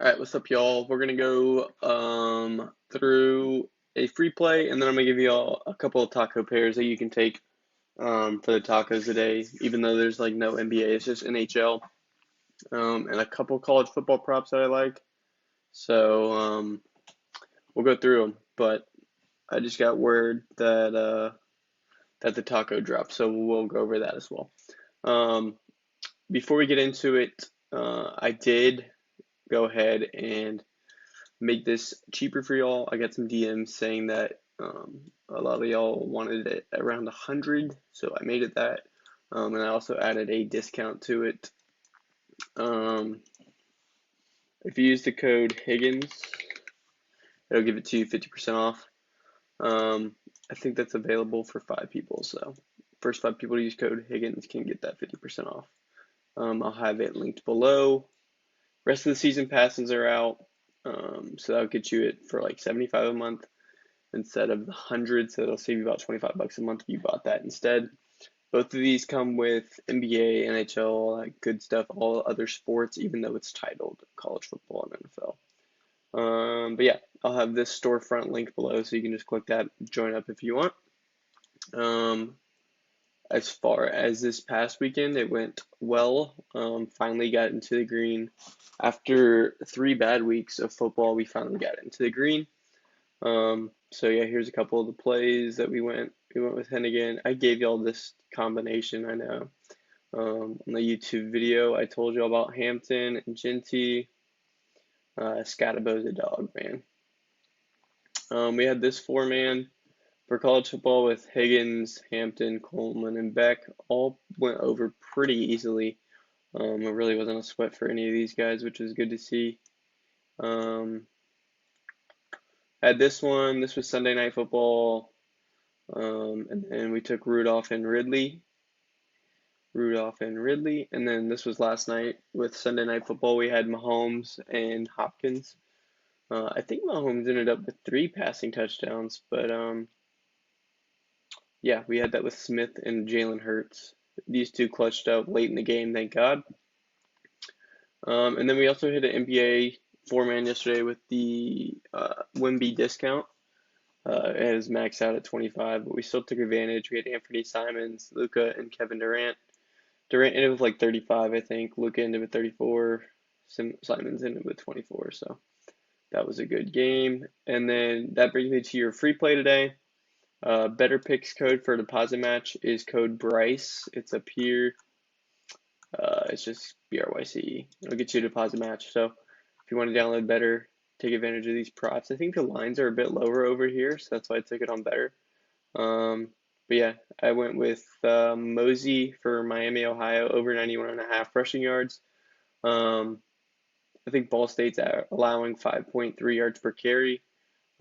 Alright, what's up, y'all? We're gonna go through a free play, and then I'm gonna give y'all a couple of taco pairs that you can take for the tacos today, even though there's like no NBA, it's just NHL, and a couple college football props that I like. So we'll go through them, but I just got word that the taco dropped, so we'll go over that as well. Um, Before we get into it, I did go ahead and make this cheaper for y'all. I got some DMs saying that a lot of y'all wanted it around 100, so I made it that. And I also added a discount to it. Um, if you use the code Higgins, it'll give it to you 50% off. I think that's available for 5 people, so first 5 people to use code Higgins can get that 50% off. I'll have it linked below. Rest of the season passes are out, so that'll get you it for like 75 a month instead of the 100, so it'll save you about 25 bucks a month if you bought that instead. Both of these come with NBA, NHL, all that good stuff, all other sports, even though it's titled college football and NFL. But yeah, I'll have this storefront link below, so you can just click that, join up if you want. As far as this past weekend, it went well. Finally got into the green. After 3 bad weeks of football, we finally got into the green. So yeah, here's a couple of the plays that we went. We went with Hennigan. I gave y'all this combination, I know. On the YouTube video, I told you all about Hampton and Genty. Scatabo's a dog, man. We had this 4-man for college football with Higgins, Hampton, Coleman, and Beck. All went over pretty easily. It really wasn't a sweat for any of these guys, which was good to see. Had this one. This was Sunday Night Football. And then we took Rudolph and Ridley. And then this was last night with Sunday Night Football. We had Mahomes and Hopkins. I think Mahomes ended up with 3 passing touchdowns, but yeah, we had that with Smith and Jalen Hurts. These two clutched up late in the game, thank God. And then we also hit an NBA 4-man yesterday with the Wemby discount. It was maxed out at 25, but we still took advantage. We had Anthony Simons, Luka, and Kevin Durant. Durant ended with like 35, I think. Luka ended with 34. Simons ended with 24, so that was a good game. And then that brings me to your free play today. BetterPicks code for deposit match is code BRYCE. It's up here. It's just BRYCE. It'll get you a deposit match. So if you want to download Better, take advantage of these props. I think the lines are a bit lower over here, so that's why I took it on Better. But yeah, I went with Mosey for Miami, Ohio, over 91.5 rushing yards. I think Ball State's allowing 5.3 yards per carry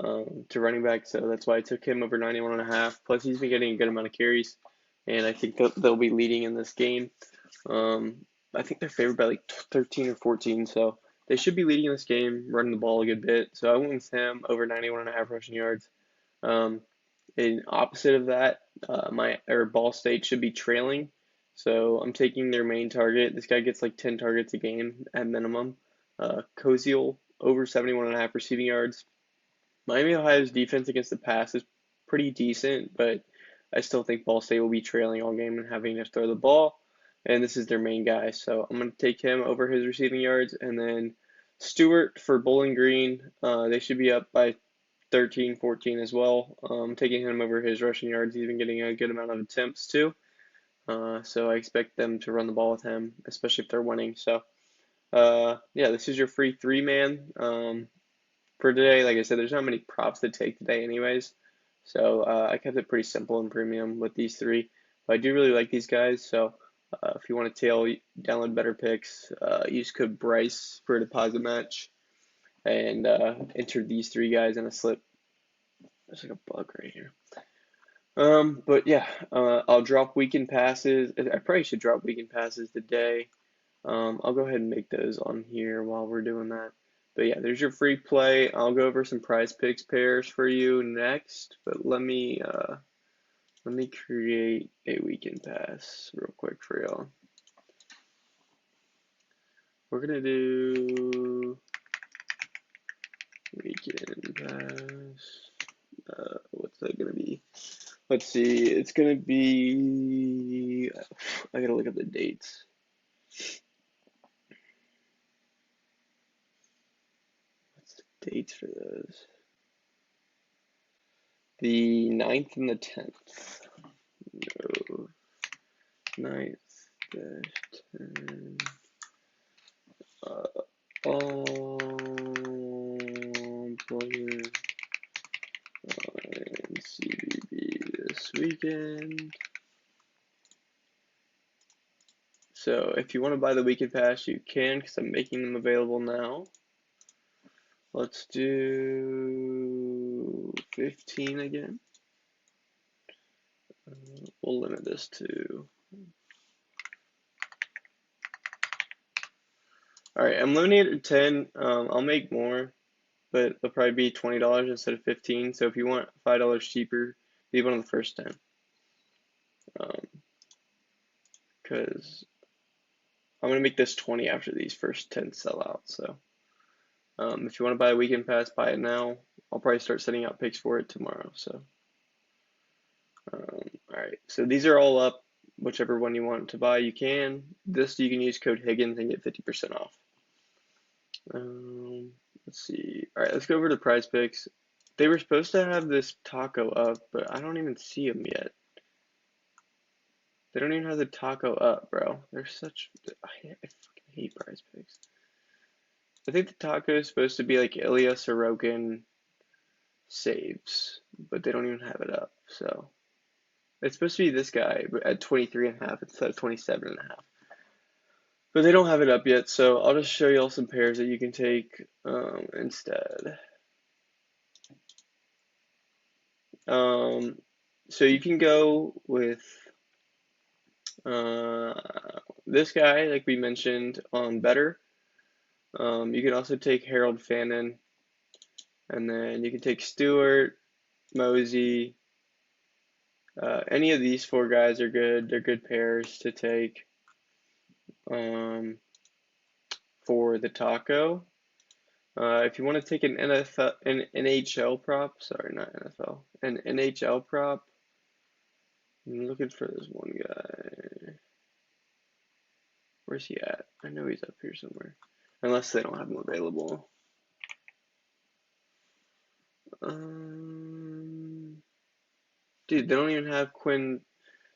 to running back, so that's why I took him over 91.5. Plus, he's been getting a good amount of carries, and I think they'll be leading in this game. I think they're favored by like 13 or 14, so they should be leading in this game, running the ball a good bit. So I went with him over 91.5 rushing yards. In opposite of that, Ball State should be trailing, so I'm taking their main target. This guy gets like 10 targets a game at minimum. Koziel over 71.5 receiving yards. Miami Ohio's defense against the pass is pretty decent, but I still think Ball State will be trailing all game and having to throw the ball, and this is their main guy, so I'm going to take him over his receiving yards. And then Stewart for Bowling Green, they should be up by 13, 14 as well. Taking him over his rushing yards. He's been getting a good amount of attempts too. So I expect them to run the ball with him, especially if they're winning. So yeah, this is your free 3-man for today. Like I said, there's not many props to take today anyways. So I kept it pretty simple and premium with these 3. But I do really like these guys. So if you want to download Better Picks, use code BRYCE for a deposit match, and enter these 3 guys in a slip. There's like a bug right here. But yeah, I'll drop weekend passes. I probably should drop weekend passes today. I'll go ahead and make those on here while we're doing that. But yeah, there's your free play. I'll go over some PrizePicks pairs for you next. But let me create a weekend pass real quick for y'all. We're gonna do Let's see. It's gonna be. I gotta look up the dates. What's the dates for those? The 9th and the 10th. No. 9th dash 10. Player on CBB this weekend. So if you want to buy the weekend pass, you can, because I'm making them available now. Let's do 15 again. We'll limit this to. All right, I'm limiting it to 10. I'll make more, but it'll probably be $20 instead of 15. So if you want $5 cheaper, leave it on the first 10. Because I'm gonna make this 20 after these first 10 sell out. So if you want to buy a weekend pass, buy it now. I'll probably start setting out picks for it tomorrow. So all right, so these are all up. Whichever one you want to buy, you can. This you can use code Higgins and get 50% off. Let's see. All right, let's go over to PrizePicks. They were supposed to have this taco up, but I don't even see them yet. They don't even have the taco up, bro. They're such. I fucking hate PrizePicks. I think the taco is supposed to be like Ilya Sorokin saves, but they don't even have it up. So it's supposed to be this guy at 23.5 instead of 27.5. But they don't have it up yet, so I'll just show you all some pairs that you can take instead. So you can go with this guy, like we mentioned, on BETR. You can also take Harold Fannin, and then you can take Stewart, Mosey. Any of these four guys are good. They're good pairs to take for the taco. If you want to take an NHL prop, sorry, not NFL, an NHL prop, I'm looking for this one guy. Where's he at? I know he's up here somewhere. Unless they don't have him available. Dude, they don't even have Quinn.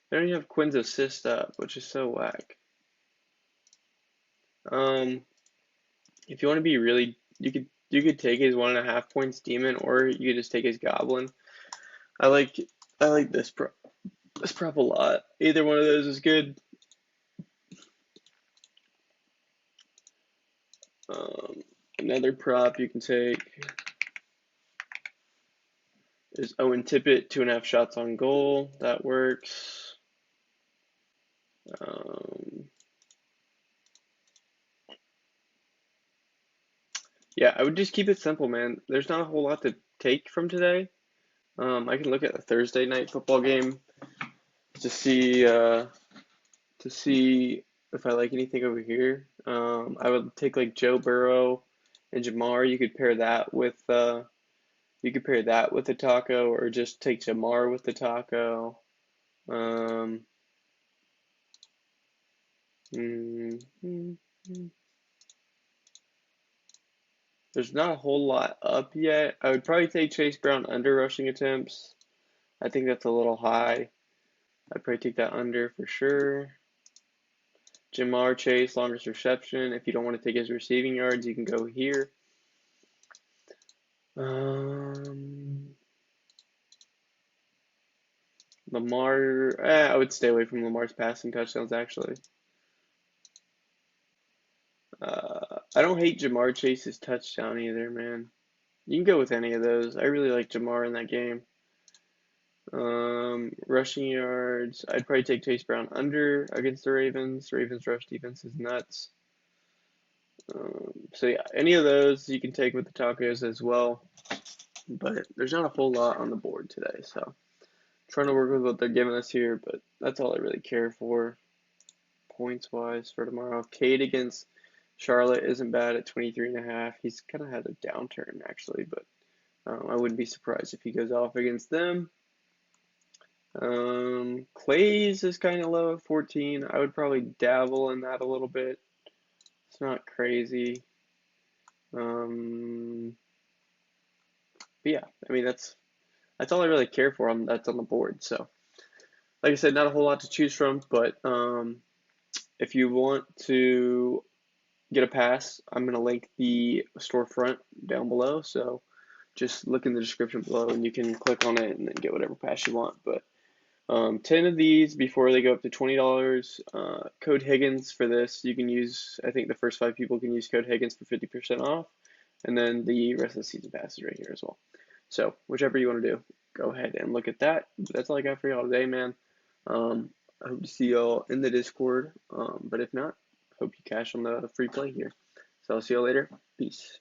They don't even have Quinn's assist up, which is so whack. If you want to be really, you could take his 1.5 points demon, or you could just take his goblin. I like this prop a lot. Either one of those is good. Another prop you can take is Owen Tippett, 2.5 shots on goal. That works. Yeah, I would just keep it simple, man. There's not a whole lot to take from today. I can look at the Thursday night football game to see if I like anything over here. I would take like Joe Burrow and Jamar. You could pair that with the taco, or just take Jamar with the taco. There's not a whole lot up yet. I would probably take Chase Brown under rushing attempts. I think that's a little high. I'd probably take that under for sure. Jamar Chase, longest reception. If you don't want to take his receiving yards, you can go here. Lamar, I would stay away from Lamar's passing touchdowns, actually. I don't hate Jamar Chase's touchdown either, man. You can go with any of those. I really like Jamar in that game. Rushing yards, I'd probably take Chase Brown under against the Ravens. Ravens rush defense is nuts. So yeah, any of those you can take with the tacos as well. But there's not a whole lot on the board today, so I'm trying to work with what they're giving us here, but that's all I really care for points wise for tomorrow. Cade against Charlotte isn't bad at 23.5. He's kind of had a downturn actually, but I wouldn't be surprised if he goes off against them. Clay's is kind of low at 14. I would probably dabble in that a little bit. It's not crazy. But yeah, I mean that's all I really care for on that's on the board. So, like I said, not a whole lot to choose from, but if you want to get a pass, I'm gonna link the storefront down below. So just look in the description below, and you can click on it and then get whatever pass you want. But 10 of these before they go up to $20. Code Higgins for this. You can use, I think the first 5 people can use code Higgins for 50% off. And then the rest of the season pass is right here as well. So whichever you want to do, go ahead and look at that. But that's all I got for y'all today, man. I hope to see y'all in the Discord. But if not, hope you cash on the free play here. So I'll see y'all later. Peace.